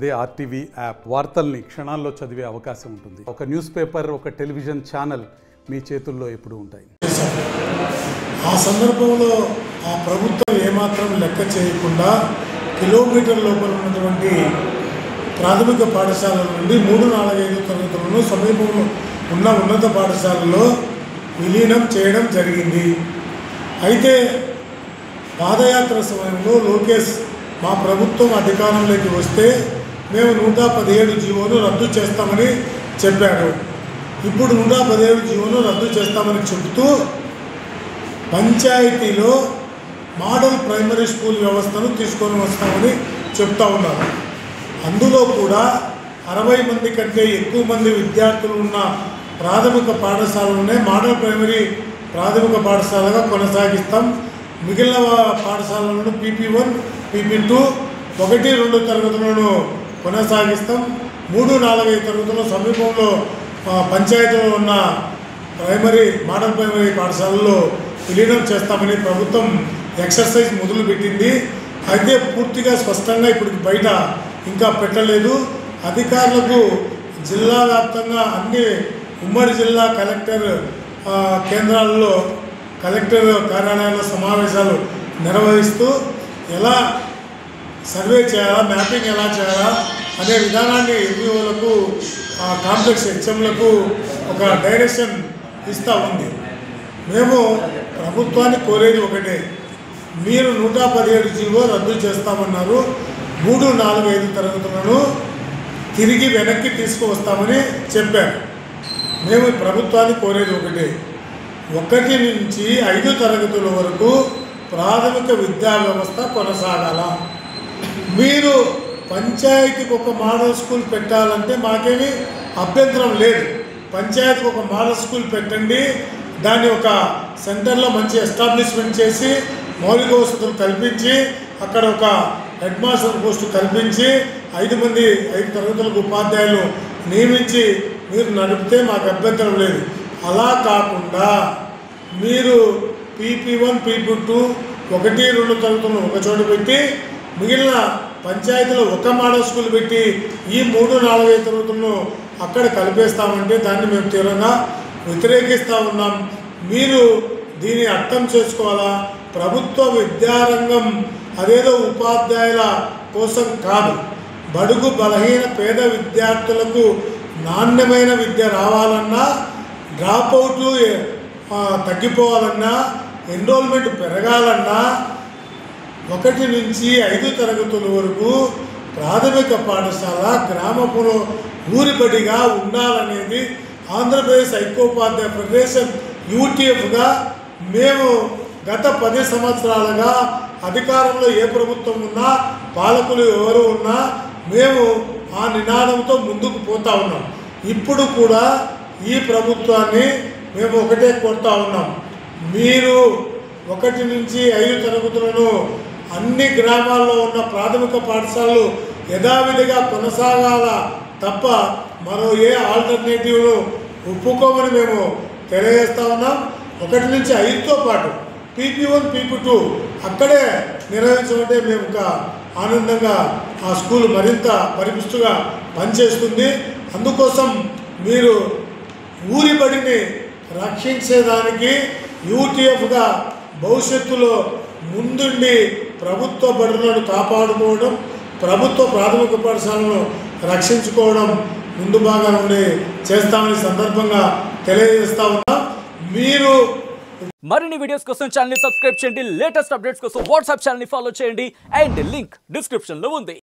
అదే RTV app వార్తల్ని క్షణాల్లో చదివే అవకాశం ఉంటుంది. ఒక న్యూస్ పేపర్, ఒక టెలివిజన్ ఛానల్ మీ చేతుల్లో ఎప్పుడూ ఉంటాయి. ఆ సందర్భంలో ఆ ప్రభుత్వం ఏమాత్రం లెక్క చేయకుండా కిలోమీటర్ లోపల ఉన్నటువంటి ప్రాథమిక పాఠశాలల నుండి 3, 4, 5 తరగతులను సమీపంలో ఉన్న ఉన్నత పాఠశాలలో విలీనం చేయడం జరిగింది. అయితే పాదయాత్ర సమయంలో లోకేష్ మా ప్రభుత్వం అధికారంలోకి వస్తే మేము 117 జీవోను రద్దు చేస్తామని చెప్పారు. ఇప్పుడు 117 జీవోను రద్దు చేస్తామని చెబుతూ పంచాయతీలో మోడల్ ప్రైమరీ స్కూల్ వ్యవస్థను తీసుకొని వస్తామని చెప్తా ఉన్నారు. అందులో కూడా 60 మంది కంటే ఎక్కువ మంది విద్యార్థులు ఉన్న ప్రాథమిక పాఠశాలలోనే మోడల్ ప్రైమరీ ప్రాథమిక పాఠశాలగా కొనసాగిస్తాం. మిగిలిన పాఠశాలలను PP1, PP2, 1, 2 తరగతులను కొనసాగిస్తాం. 3, 4, 5 తరగతుల సమీపంలో పంచాయతీలో ఉన్న మోడల్ ప్రైమరీ పాఠశాలలో విలీనం చేస్తామని ప్రభుత్వం ఎక్సర్సైజ్ మొదలుపెట్టింది. అయితే పూర్తిగా స్పష్టంగా ఇప్పుడు బయట ఇంకా పెట్టలేదు. అధికారులకు జిల్లా వ్యాప్తంగా అన్ని ఉమ్మడి జిల్లా కలెక్టర్ కేంద్రాల్లో కలెక్టర్ కార్యాలయాల సమావేశాలు నిర్వహిస్తూ ఎలా సర్వే చేయాలా, మ్యాపింగ్ ఎలా చేయాలా అనే విధానాన్ని ఎంపీఓలకు, కాంప్లెక్స్ హెచ్ఎంలకు ఒక డైరెక్షన్ ఇస్తూ ఉంది. మేము ప్రభుత్వాన్ని కోరేది ఒకటే, మీరు 117 జీవో రద్దు చేస్తామన్నారు. 3, 4, 5 తరగతులను తిరిగి వెనక్కి తీసుకువస్తామని చెప్పారు. మేము ప్రభుత్వాన్ని కోరేది ఒకటే, 1 నుంచి 5 తరగతుల వరకు ప్రాథమిక విద్యా వ్యవస్థ కొనసాగాల. మీరు పంచాయతీకి ఒక మోడల్ స్కూల్ పెట్టాలంటే మాకేమీ అభ్యంతరం లేదు. పంచాయతీకి ఒక మోడల్ స్కూల్ పెట్టండి, దాన్ని ఒక సెంటర్లో మంచి ఎస్టాబ్లిష్మెంట్ చేసి మౌలిక వసతులు కల్పించి అక్కడ ఒక హెడ్ మాస్టర్ పోస్టు కల్పించి 5 తరగతులకు ఉపాధ్యాయులు నియమించి మీరు నడిపితే మాకు అభ్యంతరం లేదు. అలా కాకుండా మీరు PP1, PP2, 1, 2 తరగతులను ఒక చోట పెట్టి మిగిలిన పంచాయతీలో ఒక మోడల్ స్కూల్ పెట్టి ఈ 3, 4, 5 తరగతులను అక్కడ కలిపేస్తామంటే దాన్ని మేము తీవ్రంగా వ్యతిరేకిస్తూ ఉన్నాం. మీరు దీన్ని అర్థం చేసుకోవాలా. ప్రభుత్వ విద్యారంగం అదేదో ఉపాధ్యాయుల కోసం కాదు, బడుగు బలహీన పేద విద్యార్థులకు నాణ్యమైన విద్య రావాలన్నా, డ్రాప్అవుట్ తగ్గిపోవాలన్నా, ఎన్రోల్మెంట్ పెరగాలన్నా 1 నుంచి 5 తరగతుల వరకు ప్రాథమిక పాఠశాల గ్రామపుర ఊరిబడిగా ఉండాలనేది ఆంధ్రప్రదేశ్ ఐక్యోపాధ్యాయ ఫెడరేషన్ UTFగా మేము గత 10 సంవత్సరాలుగా అధికారంలో ఏ ప్రభుత్వం ఉన్నా, పాలకులు ఎవరు ఉన్నా మేము ఆ నినాదంతో ముందుకు పోతా ఉన్నాం. ఇప్పుడు కూడా ఈ ప్రభుత్వాన్ని మేము ఒకటే కోరుతా ఉన్నాం, మీరు 1 నుంచి 5 తరగతులను అన్ని గ్రామాల్లో ఉన్న ప్రాథమిక పాఠశాలలు యథావిధిగా కొనసాగాల తప్ప మరో ఏ ఆల్టర్నేటివ్ను ఒప్పుకోమని మేము తెలియజేస్తూ ఉన్నాం. 1 నుంచి 5తో పాటు PP1, PP2 అక్కడే నిర్వహించమంటే మేము ఇంకా ఆనందంగా ఆ స్కూల్ మరింత పరిపుష్టిగా పనిచేస్తుంది. అందుకోసం మీరు ఊరి బడిని రక్షించేదానికి UTFగా భవిష్యత్తులో ముందుండి ప్రభుత్వ బడులను కాపాడుకోవడం, ప్రభుత్వ ప్రాథమిక పాఠశాలను రక్షించుకోవడం ముందు భాగం నుండి చేస్తామని సందర్భంగా తెలియజేస్తా ఉన్నాం. మీరు మరిన్ని వీడియోస్ కోసం ఛానల్ ని సబ్స్క్రైబ్ చేయండి, లేటెస్ట్ అప్డేట్స్ కోసం వాట్సాప్ ఛానల్ ని ఫాలో చేయండి అండ్ లింక్ డిస్క్రిప్షన్ లో ఉంది.